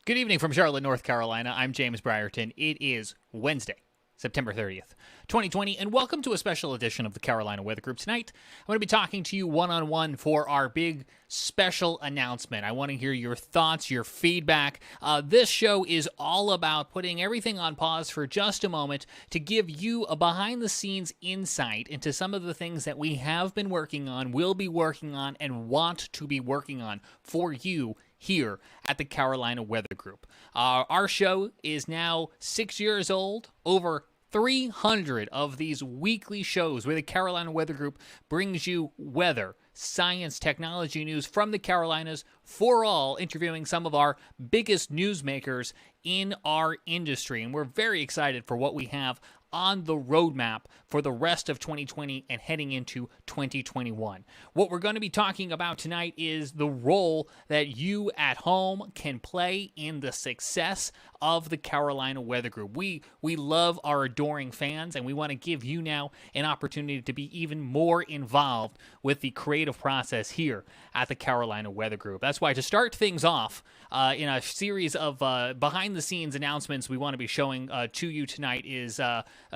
Good evening from Charlotte, North Carolina. I'm James Brierton. It is Wednesday, September 30th, 2020, and welcome to a special edition of the Carolina Weather Group. Tonight, I'm going to be talking to you one-on-one for our big special announcement. I want to hear your thoughts, your feedback. This show is all about putting everything on pause for just a moment to give you a behind-the-scenes insight into some of the things that we have been working on, will be working on, and want to be working on for you here at the Carolina Weather Group. Our show is now 6 years old, over 300 of these weekly shows where the Carolina Weather Group brings you weather, science, technology news from the Carolinas for all, interviewing some of our biggest newsmakers in our industry. And we're very excited for what we have on the roadmap for the rest of 2020 and heading into 2021. What we're going to be talking about tonight is the role that you at home can play in the success of the Carolina Weather Group. We love our adoring fans, and we want to give you now an opportunity to be even more involved with the creative process here at the Carolina Weather Group. That's why, to start things off in a series of behind-the-scenes announcements we want to be showing to you tonight is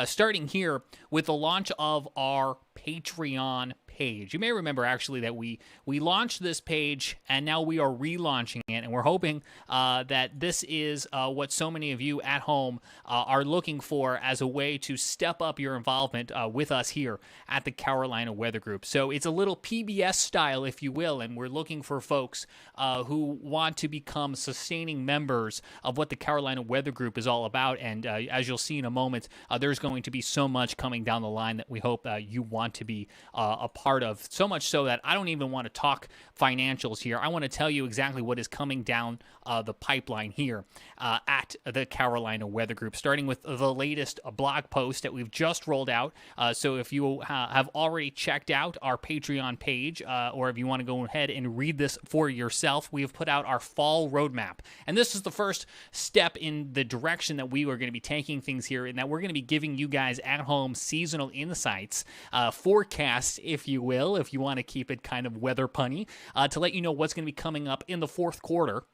starting here with the launch of our Patreon page. You may remember actually that we launched this page and now we are relaunching it, and we're hoping that this is what so many of you at home are looking for as a way to step up your involvement with us here at the Carolina Weather Group. So it's a little PBS style, if you will, and we're looking for folks who want to become sustaining members of what the Carolina Weather Group is all about. And as you'll see in a moment, there's going to be so much coming down the line that we hope you want to be a part of, so much so that I don't even want to talk financials here. I want to tell you exactly what is coming down the pipeline here at the Carolina Weather Group, starting with the latest blog post that we've just rolled out. So if you have already checked out our Patreon page, or if you want to go ahead and read this for yourself, we have put out our fall roadmap. And this is the first step in the direction that we are going to be taking things here, and that we're going to be giving you guys at home seasonal insights, forecasts, if you will, if you want to keep it kind of weather punny, to let you know what's going to be coming up in the fourth quarter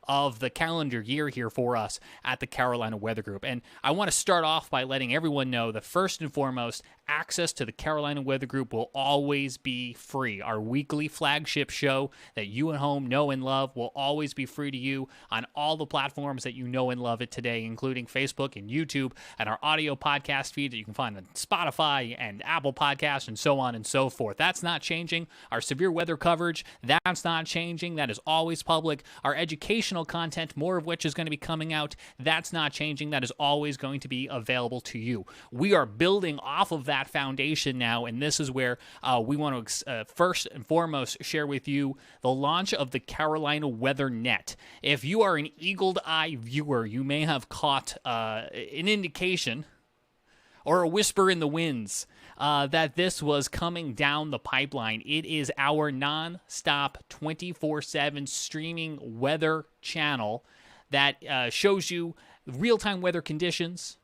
of the calendar year here for us at the Carolina Weather Group. And I want to start off by letting everyone know that first and foremost, access to the Carolina Weather Group will always be free. Our weekly flagship show that you at home know and love will always be free to you on all the platforms that you know and love it today, including Facebook and YouTube, and our audio podcast feed that you can find on Spotify and Apple Podcasts and so on and so forth. That's not changing. Our severe weather coverage, that's not changing. That is always public. Our educational content, more of which is going to be coming out, that's not changing. That is always going to be available to you. We are building off of that foundation now, and this is where we want to first and foremost share with you the launch of the Carolina Weather Net. If you are an eagle-eye viewer, you may have caught an indication or a whisper in the winds that this was coming down the pipeline. It is our non-stop 24/7 streaming weather channel that shows you real-time weather conditions,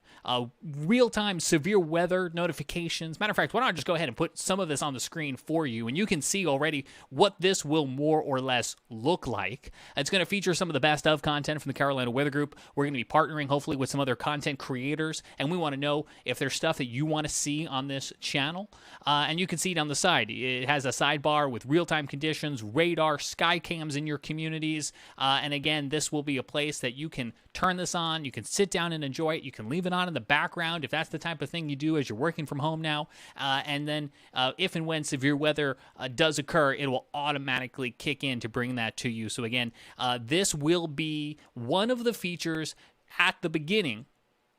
real-time severe weather notifications. Matter of fact, why don't I just go ahead and put some of this on the screen for you, and you can see already what this will more or less look like. It's going to feature some of the best of content from the Carolina Weather Group. We're going to be partnering hopefully with some other content creators, and we want to know if there's stuff that you want to see on this channel. And you can see down the side, it has a sidebar with real-time conditions, radar, sky cams in your communities. And again, this will be a place that you can turn this on, you can sit down and enjoy it, you can leave it on in the background if that's the type of thing you do as you're working from home now. And then if and when severe weather does occur, it will automatically kick in to bring that to you. So again, this will be one of the features at the beginning,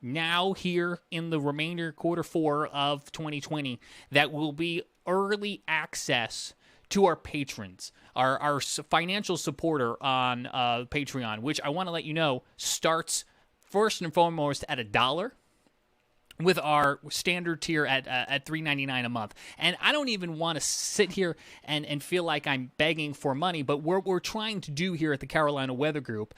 now here in the remainder quarter four of 2020, that will be early access to our patrons, our financial supporter on Patreon, which I want to let you know starts first and foremost at $1. with our standard tier at $3.99 a month. And I don't even want to sit here and feel like I'm begging for money, but what we're trying to do here at the Carolina Weather Group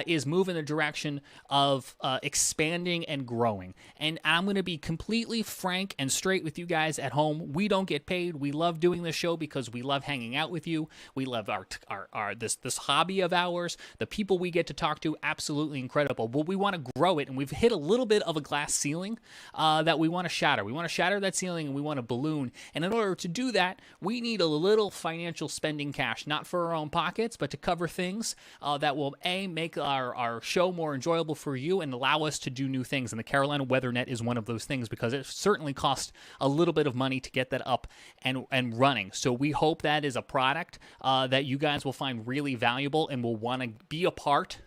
is move in the direction of expanding and growing. And I'm going to be completely frank and straight with you guys at home. We don't get paid. We love doing this show because we love hanging out with you. We love our this hobby of ours. The people we get to talk to, absolutely incredible. But we want to grow it, and we've hit a little bit of a glass ceiling that we want to shatter. We want to shatter that ceiling, and we want to balloon. And in order to do that, we need a little financial spending cash, not for our own pockets, but to cover things that will, A, make our show more enjoyable for you and allow us to do new things. And the Carolina Weather Net is one of those things because it certainly costs a little bit of money to get that up and running. So we hope that is a product that you guys will find really valuable and will want to be a part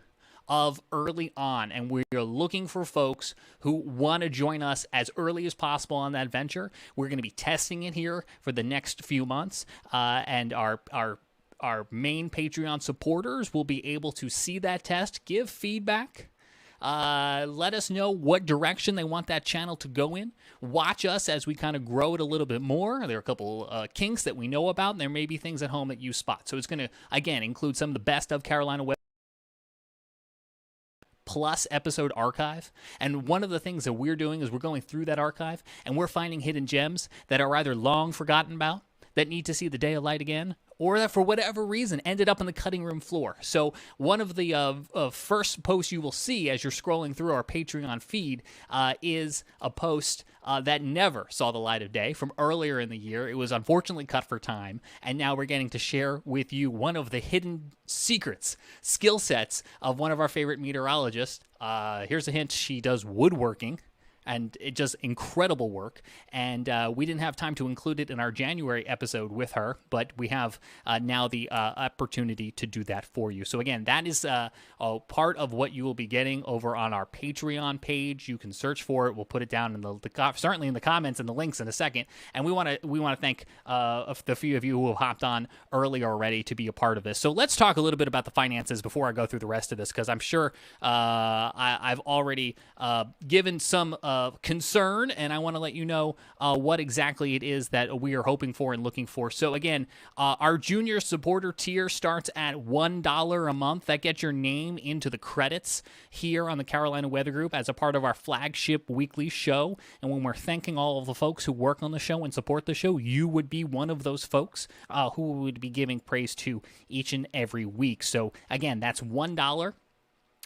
of early on, and we're looking for folks who want to join us as early as possible on that venture. We're going to be testing it here for the next few months, and our main Patreon supporters will be able to see that test, give feedback, let us know what direction they want that channel to go in. Watch us as we kind of grow it a little bit more. There are a couple kinks that we know about, and there may be things at home that you spot. So it's going to, again, include some of the best of Carolina Web plus episode archive. And one of the things that we're doing is we're going through that archive and we're finding hidden gems that are either long forgotten about, that need to see the day of light again, or that for whatever reason ended up on the cutting room floor. So one of the first posts you will see as you're scrolling through our Patreon feed is a post that never saw the light of day from earlier in the year. It was unfortunately cut for time, and now we're getting to share with you one of the hidden secrets, skill sets of one of our favorite meteorologists. Here's a hint: she does woodworking. And it just incredible work. And we didn't have time to include it in our January episode with her, but we have now the opportunity to do that for you. So again, that is a part of what you will be getting over on our Patreon page. You can search for it. We'll put it down in the certainly in the comments and the links in a second. And we want to thank the few of you who have hopped on early already to be a part of this. So let's talk a little bit about the finances before I go through the rest of this, because I'm sure I've already given some concern, and I want to let you know what exactly it is that we are hoping for and looking for. So again, our junior supporter tier starts at $1 a month. That gets your name into the credits here on the Carolina Weather Group as a part of our flagship weekly show. And when we're thanking all of the folks who work on the show and support the show, you would be one of those folks who would be giving praise to each and every week. So again, that's $1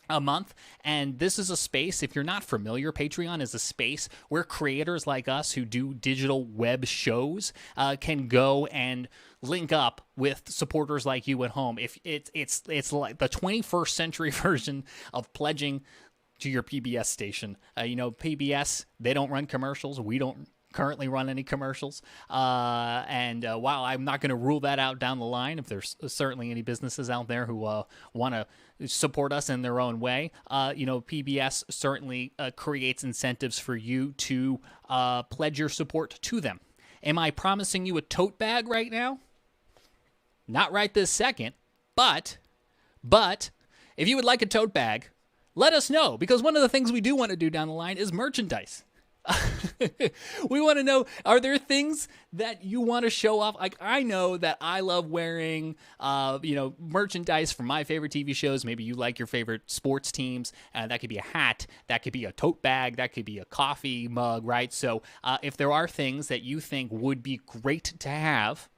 a month. And this is a space, if you're not familiar, Patreon is a space where creators like us who do digital web shows can go and link up with supporters like you at home. If it's like the 21st century version of pledging to your PBS station. PBS, they don't run commercials. We don't currently run any commercials, and while I'm not going to rule that out down the line, if there's certainly any businesses out there who want to support us in their own way, PBS certainly creates incentives for you to pledge your support to them. Am I promising you a tote bag right now? Not right this second, but if you would like a tote bag, let us know, because one of the things we do want to do down the line is merchandise. We want to know, are there things that you want to show off? Like, I know that I love wearing, merchandise from my favorite TV shows. Maybe you like your favorite sports teams. That could be a hat. That could be a tote bag. That could be a coffee mug, right? So if there are things that you think would be great to have,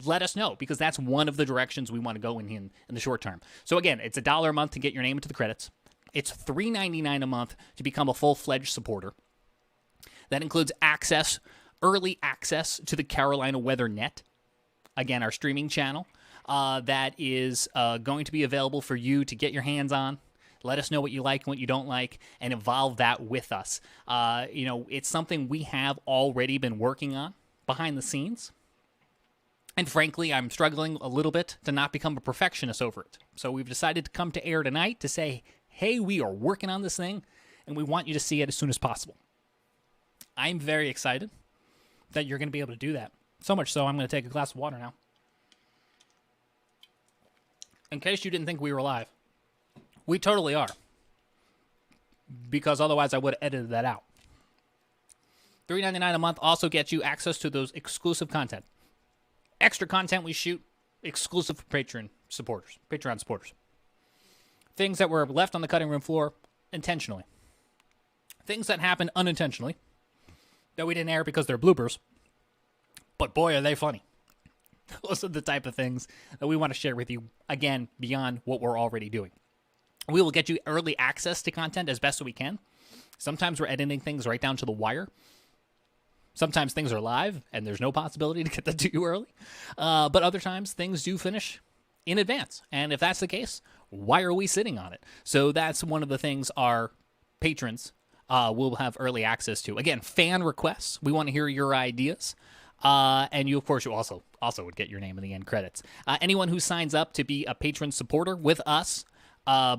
let us know, because that's one of the directions we want to go in the short term. So again, it's $1 a month to get your name into the credits. It's $3.99 a month to become a full-fledged supporter. That includes early access to the Carolina Weather Net, again, our streaming channel, that is going to be available for you to get your hands on. Let us know what you like and what you don't like, and evolve that with us. It's something we have already been working on behind the scenes. And frankly, I'm struggling a little bit to not become a perfectionist over it. So we've decided to come to air tonight to say, hey, we are working on this thing, and we want you to see it as soon as possible. I'm very excited that you're going to be able to do that. So much so, I'm going to take a glass of water now. In case you didn't think we were live, we totally are. Because otherwise I would have edited that out. $3.99 a month also gets you access to those exclusive content. Extra content we shoot exclusive for Patreon supporters. Things that were left on the cutting room floor intentionally. Things that happened unintentionally that we didn't air because they're bloopers. But boy, are they funny. Those are the type of things that we want to share with you, again, beyond what we're already doing. We will get you early access to content as best as we can. Sometimes we're editing things right down to the wire. Sometimes things are live, and there's no possibility to get that to you early. But other times, things do finish in advance. And if that's the case, why are we sitting on it? So that's one of the things our patrons will have early access to. Again, fan requests. We want to hear your ideas. And you, of course, you also would get your name in the end credits. Anyone who signs up to be a patron supporter with us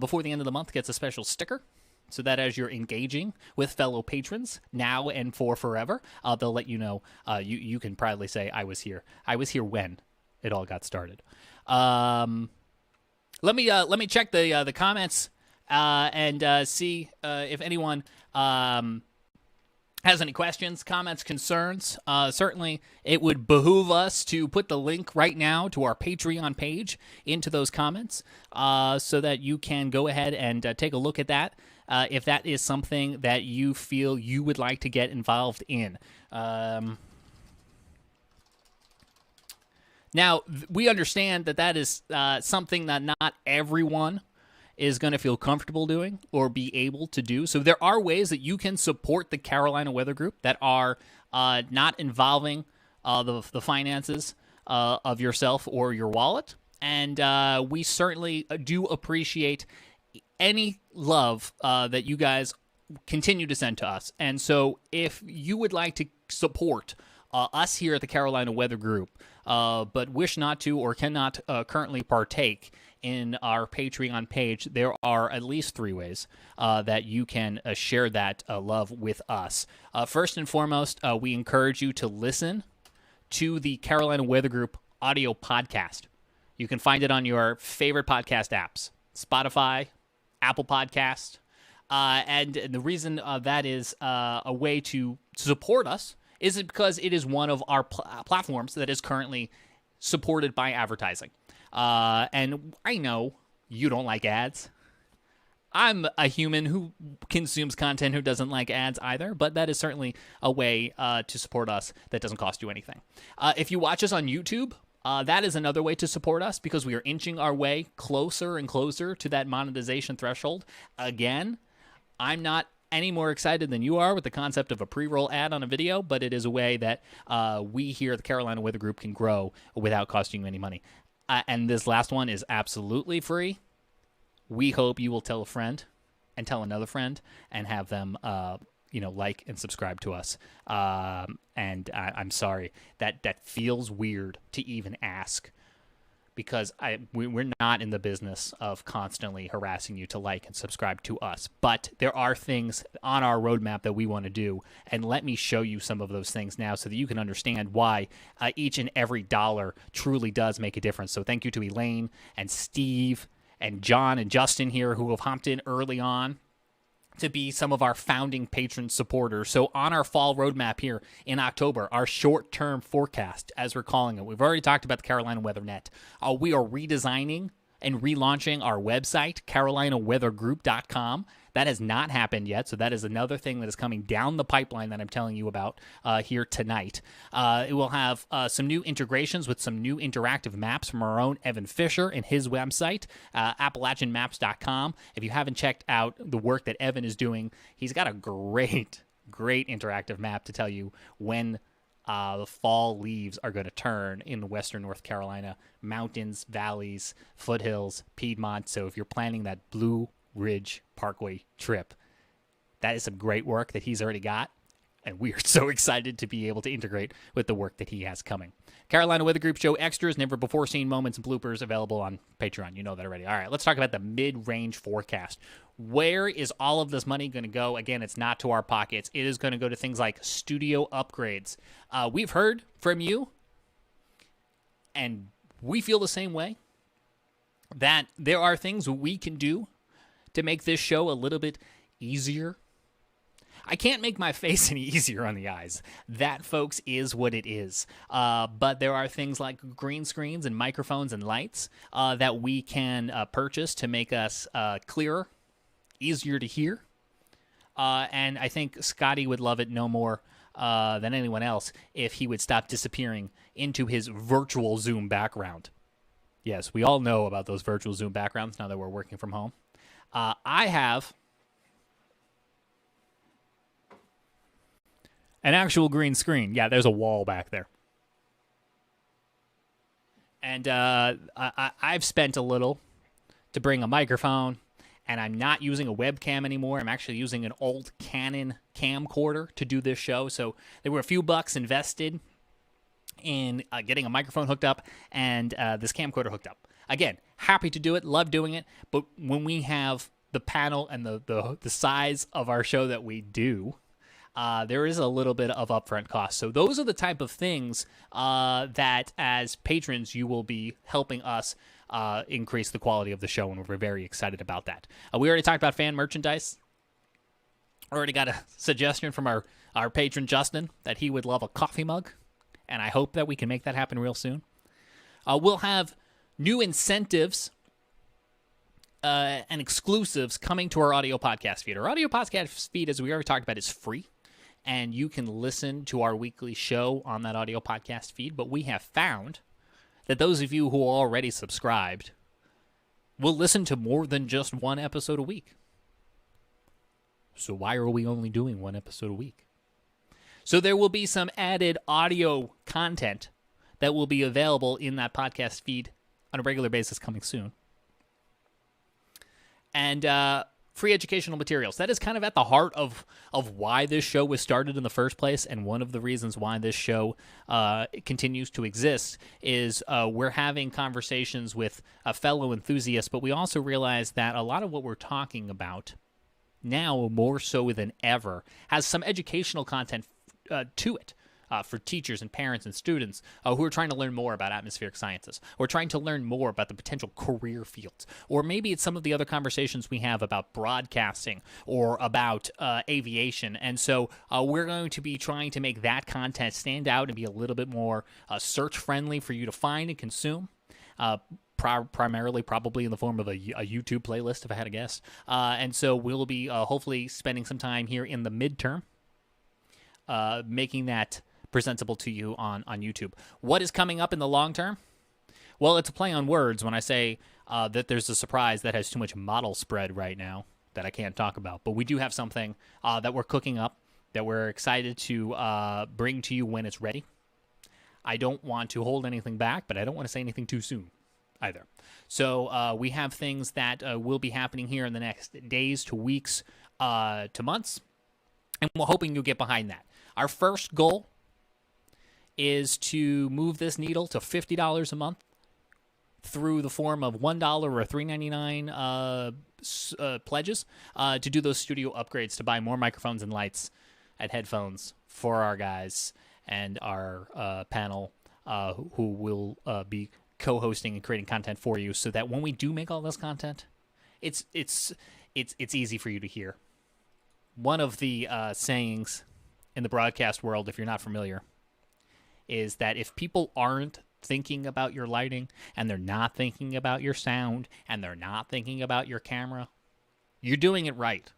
before the end of the month gets a special sticker. So that as you're engaging with fellow patrons now and for forever, they'll let you know. You can proudly say, "I was here. I was here when it all got started." Let me check the comments and see if anyone has any questions, comments, concerns. Certainly, it would behoove us to put the link right now to our Patreon page into those comments so that you can go ahead and take a look at that if that is something that you feel you would like to get involved in. Now, we understand that is something that not everyone is going to feel comfortable doing or be able to do. So there are ways that you can support the Carolina Weather Group that are not involving the finances of yourself or your wallet. And we certainly do appreciate any love that you guys continue to send to us. And so if you would like to support us here at the Carolina Weather Group, but wish not to or cannot currently partake in our Patreon page, there are at least 3 ways that you can share that love with us. First and foremost, we encourage you to listen to the Carolina Weather Group audio podcast. You can find it on your favorite podcast apps, Spotify, Apple Podcast. And the reason that is a way to support us is because it is one of our platforms that is currently supported by advertising. And I know you don't like ads. I'm a human who consumes content who doesn't like ads either, but that is certainly a way to support us that doesn't cost you anything. If you watch us on YouTube, that is another way to support us because we are inching our way closer and closer to that monetization threshold. Again, I'm not any more excited than you are with the concept of a pre-roll ad on a video, but it is a way that we here at the Carolina Weather Group can grow without costing you any money. And this last one is absolutely free. We hope you will tell a friend and tell another friend and have them, like and subscribe to us. And I'm sorry that feels weird to even ask because we're not in the business of constantly harassing you to like and subscribe to us. But there are things on our roadmap that we want to do, and let me show you some of those things now so that you can understand why each and every dollar truly does make a difference. So thank you to Elaine and Steve and John and Justin here who have hopped in early on to be some of our founding patron supporters. So on our fall roadmap here in October, our short-term forecast, as we're calling it, we've already talked about the Carolina Weather Net. We are redesigning and relaunching our website, carolinaweathergroup.com. That has not happened yet, so that is another thing that is coming down the pipeline that I'm telling you about here tonight. It will have some new integrations with some new interactive maps from our own Evan Fisher and his website, AppalachianMaps.com. If you haven't checked out the work that Evan is doing, he's got a great interactive map to tell you when the fall leaves are going to turn in western North Carolina, mountains, valleys, foothills, Piedmont. So if you're planning that Blue Ridge Parkway trip, that is some great work that he's already got, and we are so excited to be able to integrate with the work that he has coming. Carolina Weather Group show extras, never before seen moments and bloopers available on Patreon. You know that already. All right, let's talk about the mid-range forecast. Where is all of this money going to go? Again, it's not to our pockets. It is going to go to things like studio upgrades. We've heard from you, and we feel the same way, that there are things we can do to make this show a little bit easier. I can't make my face any easier on the eyes. That, folks, is what it is. But there are things like green screens and microphones and lights that we can purchase to make us clearer, easier to hear. And I think Scotty would love it no more than anyone else if he would stop disappearing into his virtual Zoom background. Yes, we all know about those virtual Zoom backgrounds now that we're working from home. I have an actual green screen. Yeah, there's a wall back there. And I've spent a little to bring a microphone, and I'm not using a webcam anymore. I'm actually using an old Canon camcorder to do this show. So there were a few bucks invested in getting a microphone hooked up and this camcorder hooked up. Again, happy to do it, love doing it, but when we have the panel and the size of our show that we do, there is a little bit of upfront cost. So those are the type of things that as patrons you will be helping us increase the quality of the show, and we're very excited about that. We already talked about fan merchandise. Already got a suggestion from our patron Justin that he would love a coffee mug, and I hope that we can make that happen real soon. We'll have new incentives and exclusives coming to our audio podcast feed. Our audio podcast feed, as we already talked about, is free, and you can listen to our weekly show on that audio podcast feed. But we have found that those of you who are already subscribed will listen to more than just one episode a week. So why are we only doing one episode a week? So there will be some added audio content that will be available in that podcast feed on a regular basis coming soon. And free educational materials. That is kind of at the heart of why this show was started in the first place, and one of the reasons why this show continues to exist is we're having conversations with fellow enthusiasts, but we also realize that a lot of what we're talking about now, more so than ever, has some educational content to it. For teachers and parents and students who are trying to learn more about atmospheric sciences, or trying to learn more about the potential career fields, or maybe it's some of the other conversations we have about broadcasting or about aviation. And so we're going to be trying to make that content stand out and be a little bit more search-friendly for you to find and consume. Primarily probably in the form of a YouTube playlist, if I had to guess. And so we'll be hopefully spending some time here in the midterm making that presentable to you on YouTube. What is coming up in the long term? Well, it's a play on words when I say that there's a surprise that has too much model spread right now that I can't talk about. But we do have something that we're cooking up that we're excited to bring to you when it's ready. I don't want to hold anything back, but I don't want to say anything too soon either. So we have things that will be happening here in the next days to weeks to months, and we're hoping you'll get behind that. Our first goal is to move this needle to $50 a month through the form of $1 or $3.99 pledges to do those studio upgrades, to buy more microphones and lights and headphones for our guys and our panel who will be co-hosting and creating content for you, so that when we do make all this content, it's easy for you to hear. One of the sayings in the broadcast world, if you're not familiar, is that if people aren't thinking about your lighting, and they're not thinking about your sound, and they're not thinking about your camera, you're doing it right.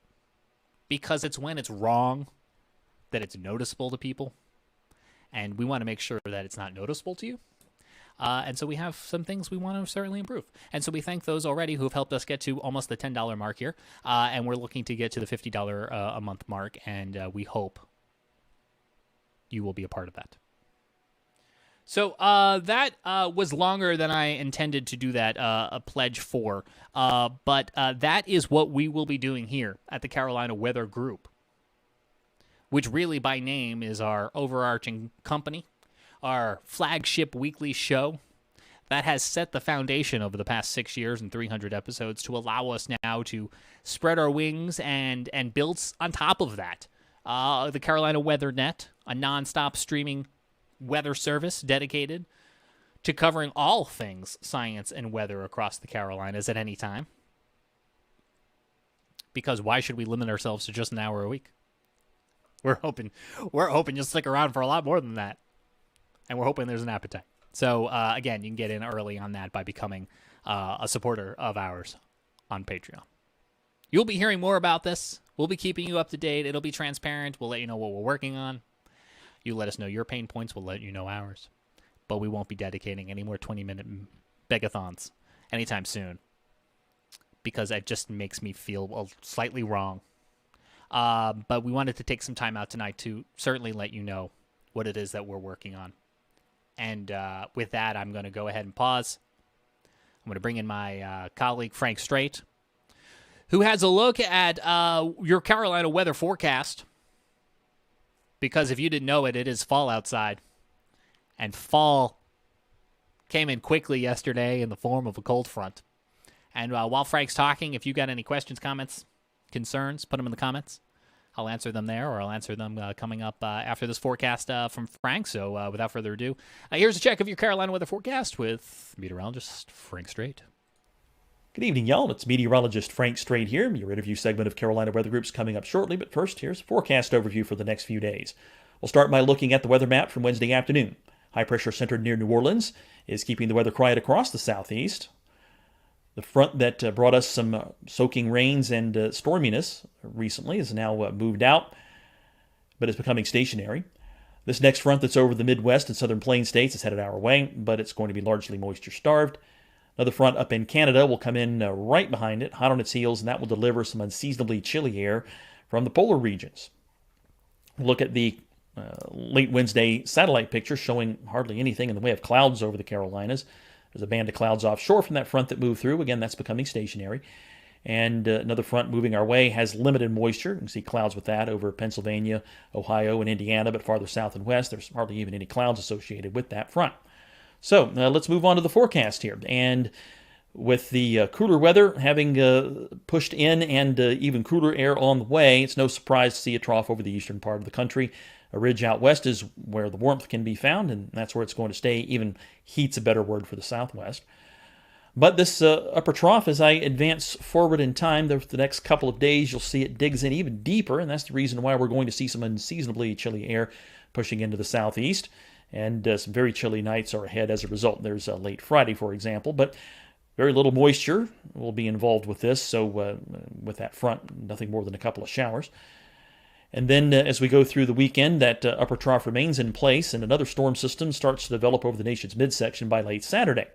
Because it's when it's wrong that it's noticeable to people, and we want to make sure that it's not noticeable to you. And so we have some things we want to certainly improve. And so we thank those already who have helped us get to almost the $10 mark here, and we're looking to get to the $50 a month mark, and we hope you will be a part of that. So that was longer than I intended to do that, a pledge for. But that is what we will be doing here at the Carolina Weather Group, which really by name is our overarching company, our flagship weekly show that has set the foundation over the past 6 years and 300 episodes to allow us now to spread our wings and build on top of that. The Carolina Weather Net, a nonstop streaming weather service dedicated to covering all things science and weather across the Carolinas at any time. Because why should we limit ourselves to just an hour a week? We're hoping you'll stick around for a lot more than that, and we're hoping there's an appetite. So again, you can get in early on that by becoming a supporter of ours on Patreon. You'll be hearing more about this. We'll be keeping you up to date. It'll be transparent. We'll let you know what we're working on. You let us know your pain points. We'll let you know ours. But we won't be dedicating any more 20-minute begathons anytime soon, because it just makes me feel slightly wrong. But we wanted to take some time out tonight to certainly let you know what it is that we're working on. And with that, I'm going to go ahead and pause. I'm going to bring in my colleague, Frank Strait, who has a look at your Carolina weather forecast. Because if you didn't know it, it is fall outside. And fall came in quickly yesterday in the form of a cold front. And while Frank's talking, if you got any questions, comments, concerns, put them in the comments. I'll answer them there, or I'll answer them coming up after this forecast from Frank. So without further ado, here's a check of your Carolina weather forecast with meteorologist Frank Strait. Good evening, y'all. It's meteorologist Frank Strait here. Your interview segment of Carolina Weather Group's coming up shortly, but first, here's a forecast overview for the next few days. We'll start by looking at the weather map from Wednesday afternoon. High pressure centered near New Orleans is keeping the weather quiet across the southeast. The front that brought us some soaking rains and storminess recently is now moved out, but is becoming stationary. This next front that's over the Midwest and Southern Plain states is headed our way, but it's going to be largely moisture-starved. Another front up in Canada will come in right behind it, hot on its heels, and that will deliver some unseasonably chilly air from the polar regions. Look at the late Wednesday satellite picture showing hardly anything in the way of clouds over the Carolinas. There's a band of clouds offshore from that front that moved through. Again, that's becoming stationary. And another front moving our way has limited moisture. You can see clouds with that over Pennsylvania, Ohio, and Indiana, but farther south and west, there's hardly even any clouds associated with that front. So let's move on to the forecast here. And with the cooler weather having pushed in and even cooler air on the way, it's no surprise to see a trough over the eastern part of the country. A ridge out west is where the warmth can be found, and that's where it's going to stay. Even heat's a better word for the southwest. But this upper trough, as I advance forward in time, the next couple of days, you'll see it digs in even deeper, and that's the reason why we're going to see some unseasonably chilly air pushing into the southeast, and some very chilly nights are ahead as a result. There's late Friday, for example, but very little moisture will be involved with this, so with that front, nothing more than a couple of showers. And then as we go through the weekend, that upper trough remains in place, and another storm system starts to develop over the nation's midsection by late Saturday.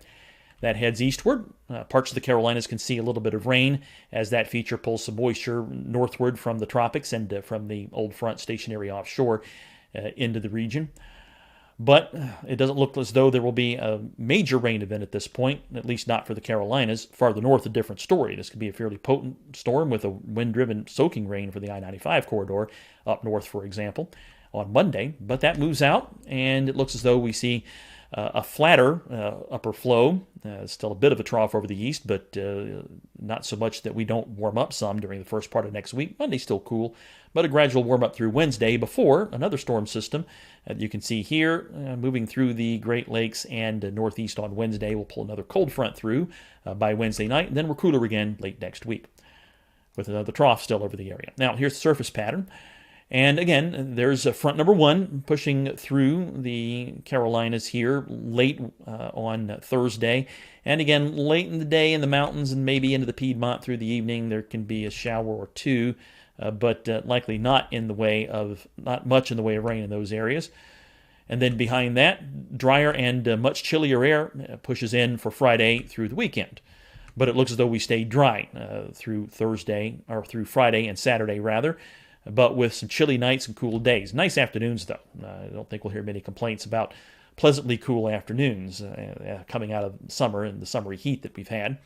That heads eastward. Parts of the Carolinas can see a little bit of rain as that feature pulls some moisture northward from the tropics and from the old front stationary offshore into the region. But it doesn't look as though there will be a major rain event at this point, at least not for the Carolinas. Farther north, a different story. This could be a fairly potent storm with a wind-driven soaking rain for the I-95 corridor up north, for example, on Monday. But that moves out, and it looks as though we see a flatter upper flow. Still a bit of a trough over the east, but not so much that we don't warm up some during the first part of next week. Monday's still cool, but a gradual warm up through Wednesday before another storm system you can see here moving through the Great Lakes and northeast on Wednesday. We'll pull another cold front through by Wednesday night, and then we're cooler again late next week with the trough still over the area. Now, here's the surface pattern. And again, there's front number one pushing through the Carolinas here late on Thursday. And again, late in the day in the mountains and maybe into the Piedmont through the evening, there can be a shower or two, but likely not much in the way of rain in those areas. And then behind that, drier and much chillier air pushes in for Friday through the weekend. But it looks as though we stay dry through Friday and Saturday rather, but with some chilly nights and cool days. Nice afternoons, though. I don't think we'll hear many complaints about pleasantly cool afternoons coming out of summer and the summery heat that we've had.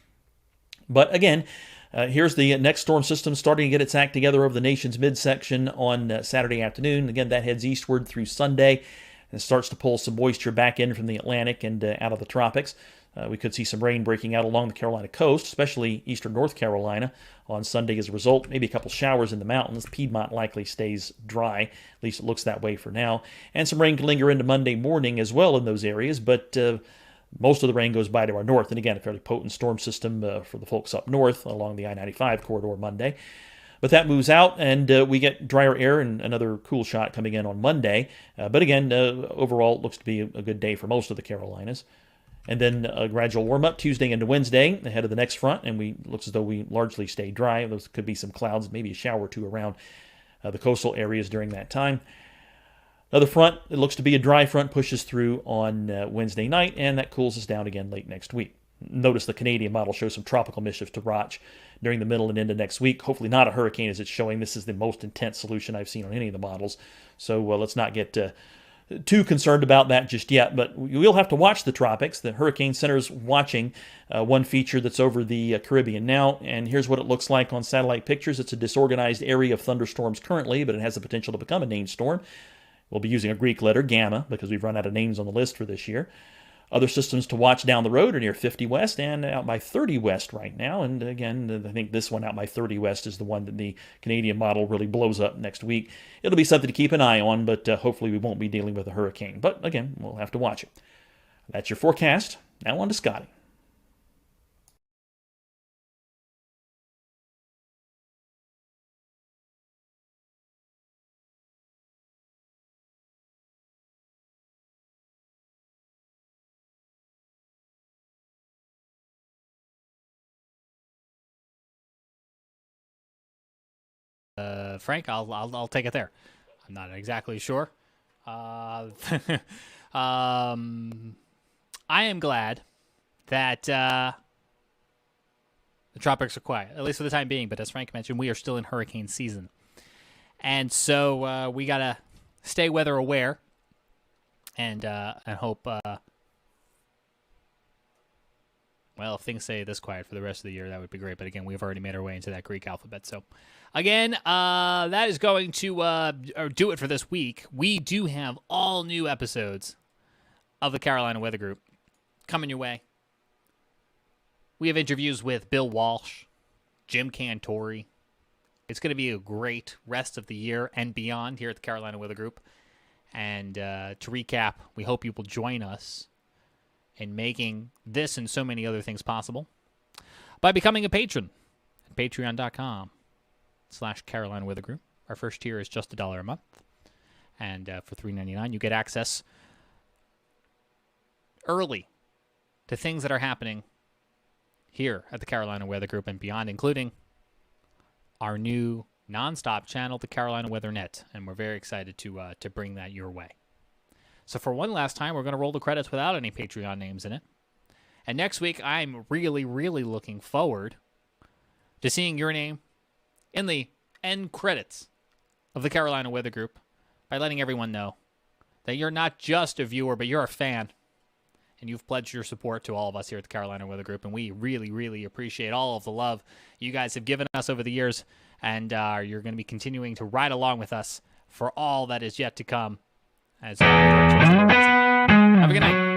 But again, here's the next storm system starting to get its act together over the nation's midsection on Saturday afternoon. Again, that heads eastward through Sunday and starts to pull some moisture back in from the Atlantic and out of the tropics. We could see some rain breaking out along the Carolina coast, especially eastern North Carolina on Sunday as a result. Maybe a couple showers in the mountains. Piedmont likely stays dry. At least it looks that way for now. And some rain can linger into Monday morning as well in those areas, but most of the rain goes by to our north. And again, a fairly potent storm system for the folks up north along the I-95 corridor Monday. But that moves out, and we get drier air and another cool shot coming in on Monday. But again, overall, it looks to be a good day for most of the Carolinas. And then a gradual warm-up Tuesday into Wednesday ahead of the next front, and looks as though we largely stay dry. Those could be some clouds, maybe a shower or two around the coastal areas during that time. Another front, it looks to be a dry front, pushes through on Wednesday night, and that cools us down again late next week. Notice the Canadian model shows some tropical mischief to Roch during the middle and into next week. Hopefully not a hurricane as it's showing. This is the most intense solution I've seen on any of the models. So let's not get too concerned about that just yet. But we'll have to watch the tropics. The Hurricane Center's watching one feature that's over the Caribbean now. And here's what it looks like on satellite pictures. It's a disorganized area of thunderstorms currently, but it has the potential to become a named storm. We'll be using a Greek letter, Gamma, because we've run out of names on the list for this year. Other systems to watch down the road are near 50 west and out by 30 west right now. And again, I think this one out by 30 west is the one that the Canadian model really blows up next week. It'll be something to keep an eye on, but hopefully we won't be dealing with a hurricane. But again, we'll have to watch it. That's your forecast. Now on to Scotty. Frank, I'll take it there. I'm not exactly sure. I am glad that the tropics are quiet, at least for the time being. But as Frank mentioned, we are still in hurricane season, and so we gotta stay weather aware and hope. Well, if things stay this quiet for the rest of the year, that would be great. But again, we've already made our way into that Greek alphabet. So, again, that is going to do it for this week. We do have all new episodes of the Carolina Weather Group coming your way. We have interviews with Bill Walsh, Jim Cantori. It's going to be a great rest of the year and beyond here at the Carolina Weather Group. And to recap, we hope you will join us in making this and so many other things possible by becoming a patron at patreon.com/Carolina Weather Group. Our first tier is just $1 a month. And for $3.99, you get access early to things that are happening here at the Carolina Weather Group and beyond, including our new nonstop channel, the Carolina Weather Net. And we're very excited to bring that your way. So for one last time, we're going to roll the credits without any Patreon names in it. And next week, I'm really, really looking forward to seeing your name in the end credits of the Carolina Weather Group by letting everyone know that you're not just a viewer, but you're a fan. And you've pledged your support to all of us here at the Carolina Weather Group. And we really, really appreciate all of the love you guys have given us over the years. And you're going to be continuing to ride along with us for all that is yet to come. Have a good night.